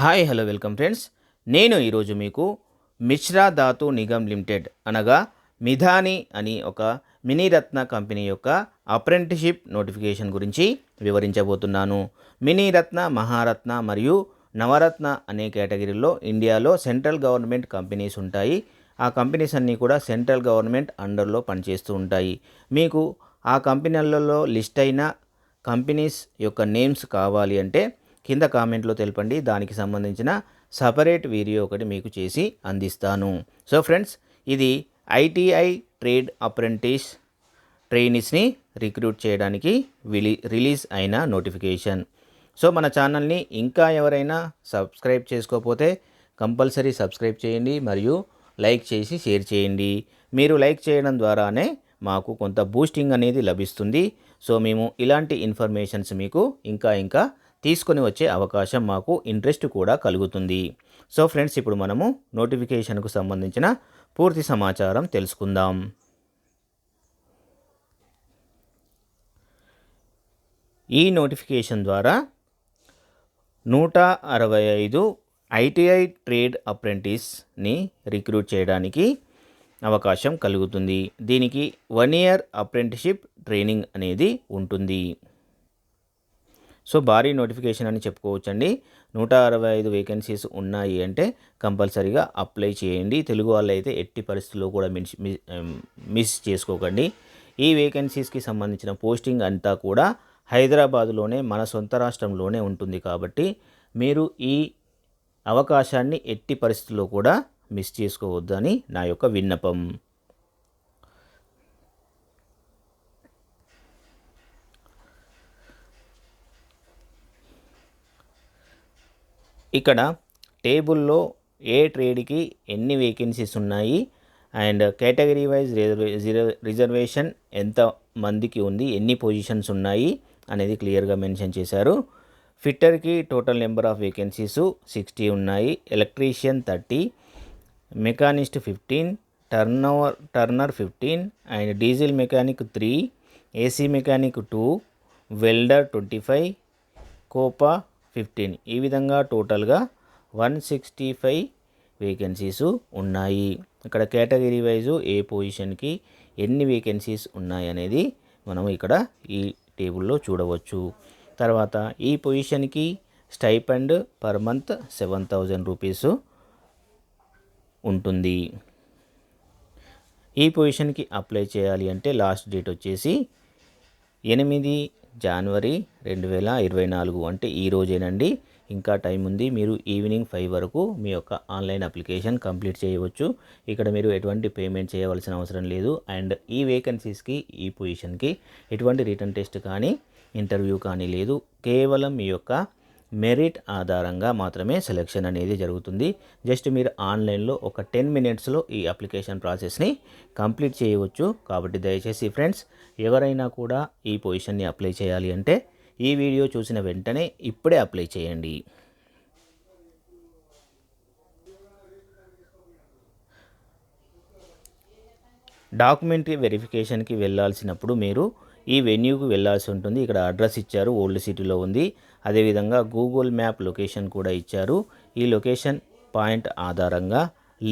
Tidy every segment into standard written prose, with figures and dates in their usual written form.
Hi hello welcome friends. నేను ఈరోజు మీకు మిశ్రా ధాతు నిగమ్ లిమిటెడ్ అనగా మిధాని అని ఒక మినీరత్న కంపెనీ యొక్క అప్రెంటిషిప్ నోటిఫికేషన్ గురించి వివరించబోతున్నాను. మినీరత్న, మహారత్న మరియు నవరత్న అనే కేటగిరీలో ఇండియాలో సెంట్రల్ గవర్నమెంట్ కంపెనీస్ ఉంటాయి. ఆ కంపెనీస్ అన్నీ కూడా సెంట్రల్ గవర్నమెంట్ అండర్లో పనిచేస్తూ ఉంటాయి. మీకు ఆ కంపెనీలలో లిస్ట్ అయిన కంపెనీస్ యొక్క నేమ్స్ కావాలి అంటే కింద కామెంట్లో తెలపండి. దానికి సంబంధించిన సపరేట్ వీడియో ఒకటి మీకు చేసి అందిస్తాను. సో ఫ్రెండ్స్, ఇది ఐటీఐ ట్రేడ్ అప్రెంటిస్ ట్రైనీస్ని రిక్రూట్ చేయడానికి రిలీజ్ అయిన నోటిఫికేషన్. సో మన ఛానల్ని ఇంకా ఎవరైనా సబ్స్క్రైబ్ చేసుకోకపోతే కంపల్సరీ సబ్స్క్రైబ్ చేయండి మరియు లైక్ చేసి షేర్ చేయండి. మీరు లైక్ చేయడం ద్వారానే మాకు కొంత బూస్టింగ్ అనేది లభిస్తుంది. సో మేము ఇలాంటి ఇన్ఫర్మేషన్స్ మీకు ఇంకా తీసుకొని వచ్చే అవకాశం మాకు ఇంట్రెస్ట్ కూడా కలుగుతుంది. సో ఫ్రెండ్స్, ఇప్పుడు మనము నోటిఫికేషన్కు సంబంధించిన పూర్తి సమాచారం తెలుసుకుందాం. ఈ నోటిఫికేషన్ ద్వారా 165 ఐటీఐ ట్రేడ్ అప్రెంటిస్ని రిక్రూట్ చేయడానికి అవకాశం కలుగుతుంది. దీనికి 1 year అప్రెంటిషిప్ ట్రైనింగ్ అనేది ఉంటుంది. సో భారీ నోటిఫికేషన్ అని చెప్పుకోవచ్చండి. 165 వేకెన్సీస్ ఉన్నాయి అంటే కంపల్సరీగా అప్లై చేయండి. తెలుగు వాళ్ళు అయితే ఎట్టి పరిస్థితుల్లో కూడా మిస్ చేసుకోకండి. ఈ వేకెన్సీస్కి సంబంధించిన పోస్టింగ్ అంతా కూడా హైదరాబాదులోనే, మన సొంత రాష్ట్రంలోనే ఉంటుంది. కాబట్టి మీరు ఈ అవకాశాన్ని ఎట్టి పరిస్థితుల్లో కూడా మిస్ చేసుకోవద్దని నా యొక్క విన్నపం. ఇక్కడ టేబుల్లో ఏ ట్రేడ్కి ఎన్ని వేకెన్సీస్ ఉన్నాయి అండ్ కేటగిరీ వైజ్ రిజర్వేషన్ ఎంత మందికి ఉంది, ఎన్ని పొజిషన్స్ ఉన్నాయి అనేది క్లియర్గా మెన్షన్ చేశారు. ఫిట్టర్కి టోటల్ నెంబర్ ఆఫ్ వేకెన్సీస్ 60 ఉన్నాయి. Electrician 30, machinist 15, Turner 15 and diesel mechanic 3, AC mechanic 2, welder 25, Copa 15. ఈ విధంగా టోటల్గా 165 వేకెన్సీస్ ఉన్నాయి. ఇక్కడ కేటగిరీ వైజు ఏ పొజిషన్కి ఎన్ని వేకెన్సీస్ ఉన్నాయి అనేది మనం ఇక్కడ ఈ టేబుల్లో చూడవచ్చు. తర్వాత ఈ పొజిషన్కి స్టైపెండ్ పర్ మంత్ 7,000 రూపీస్ ఉంటుంది. ఈ పొజిషన్కి అప్లై చేయాలి అంటే లాస్ట్ డేట్ వచ్చేసి 8 జనవరి 2024 అంటే ఈ రోజేనండి. ఇంకా టైం ఉంది. మీరు ఈవినింగ్ 5 వరకు మీ యొక్క ఆన్లైన్ అప్లికేషన్ కంప్లీట్ చేయవచ్చు. ఇక్కడ మీరు ఎటువంటి పేమెంట్ చేయవలసిన అవసరం లేదు. అండ్ ఈ వేకెన్సీస్కి, ఈ పొజిషన్కి ఎటువంటి రిటర్న్ టెస్ట్ కానీ ఇంటర్వ్యూ కానీ లేదు. కేవలం మీ యొక్క మెరిట్ ఆధారంగా మాత్రమే సెలెక్షన్ అనేది జరుగుతుంది. జస్ట్ మీరు ఆన్లైన్లో ఒక 10 minutesలో ఈ అప్లికేషన్ ప్రాసెస్ని కంప్లీట్ చేయవచ్చు. కాబట్టి దయచేసి ఫ్రెండ్స్, ఎవరైనా కూడా ఈ పొజిషన్ని అప్లై చేయాలి అంటే ఈ వీడియో చూసిన వెంటనే ఇప్పుడే అప్లై చేయండి. డాక్యుమెంటరీ వెరిఫికేషన్కి వెళ్ళాల్సినప్పుడు మీరు ఈ వెన్యూకి వెళ్ళాల్సి ఉంటుంది. ఇక్కడ అడ్రస్ ఇచ్చారు, ఓల్డ్ సిటీలో ఉంది. అదేవిధంగా గూగుల్ మ్యాప్ లొకేషన్ కూడా ఇచ్చారు. ఈ లొకేషన్ పాయింట్ ఆధారంగా,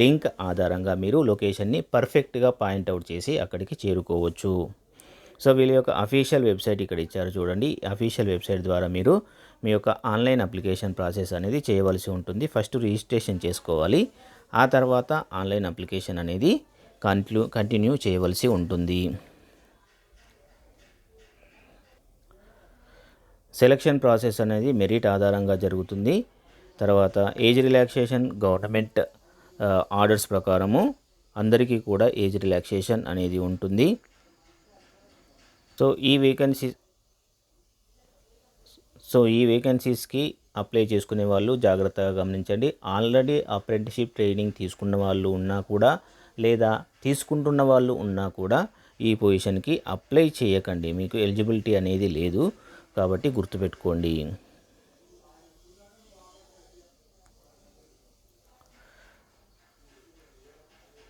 లింక్ ఆధారంగా మీరు లొకేషన్ని పర్ఫెక్ట్గా పాయింట్అవుట్ చేసి అక్కడికి చేరుకోవచ్చు. సో వీళ్ళ యొక్క అఫీషియల్ వెబ్సైట్ ఇక్కడ ఇచ్చారు చూడండి. అఫీషియల్ వెబ్సైట్ ద్వారా మీరు మీ యొక్క ఆన్లైన్ అప్లికేషన్ ప్రాసెస్ అనేది చేయవలసి ఉంటుంది. ఫస్ట్ రిజిస్ట్రేషన్ చేసుకోవాలి. ఆ తర్వాత ఆన్లైన్ అప్లికేషన్ అనేది కంటిన్యూ చేయవలసి ఉంటుంది. సెలక్షన్ ప్రాసెస్ అనేది మెరిట్ ఆధారంగా జరుగుతుంది. తర్వాత ఏజ్ రిలాక్సేషన్ గవర్నమెంట్ ఆర్డర్స్ ప్రకారము అందరికీ కూడా ఏజ్ రిలాక్సేషన్ అనేది ఉంటుంది. సో ఈ వేకెన్సీస్కి అప్లై చేసుకునే వాళ్ళు జాగ్రత్తగా గమనించండి. ఆల్రెడీ అప్రెంటిషిప్ ట్రైనింగ్ తీసుకున్న వాళ్ళు ఉన్నా కూడా, లేదా తీసుకుంటున్న వాళ్ళు ఉన్నా కూడా ఈ పొజిషన్కి అప్లై చేయకండి. మీకు ఎలిజిబిలిటీ అనేది లేదు. కాబట్టి గుర్తుపెట్టుకోండి.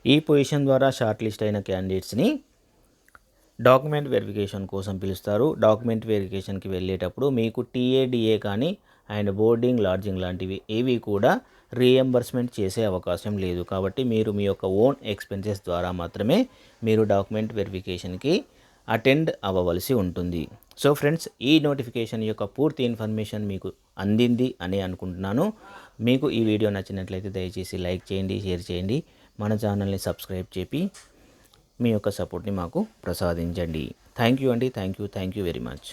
ఈ పొజిషన్ ద్వారా షార్ట్ లిస్ట్ అయిన క్యాండిడేట్స్ని డాక్యుమెంట్ వెరిఫికేషన్ కోసం పిలుస్తారు. డాక్యుమెంట్ వెరిఫికేషన్కి వెళ్ళేటప్పుడు మీకు టీఏడిఏ కానీ అండ్ బోర్డింగ్ లాడ్జింగ్ లాంటివి ఏవి కూడా రీఎంబర్స్మెంట్ చేసే అవకాశం లేదు. కాబట్టి మీరు మీ యొక్క ఓన్ ఎక్స్పెన్సెస్ ద్వారా మాత్రమే మీరు డాక్యుమెంట్ వెరిఫికేషన్కి అటెండ్ అవ్వవలసి ఉంటుంది. సో ఫ్రెండ్స్, ఈ నోటిఫికేషన్ యొక్క పూర్తి ఇన్ఫర్మేషన్ మీకు అందింది అని అనుకుంటున్నాను. మీకు ఈ వీడియో నచ్చినట్లయితే దయచేసి లైక్ చేయండి, షేర్ చేయండి, మన ఛానల్ని సబ్స్క్రైబ్ చేసి మీ యొక్క సపోర్ట్ని మాకు ప్రసాదించండి. థ్యాంక్ యూ అండి. Thank you very much.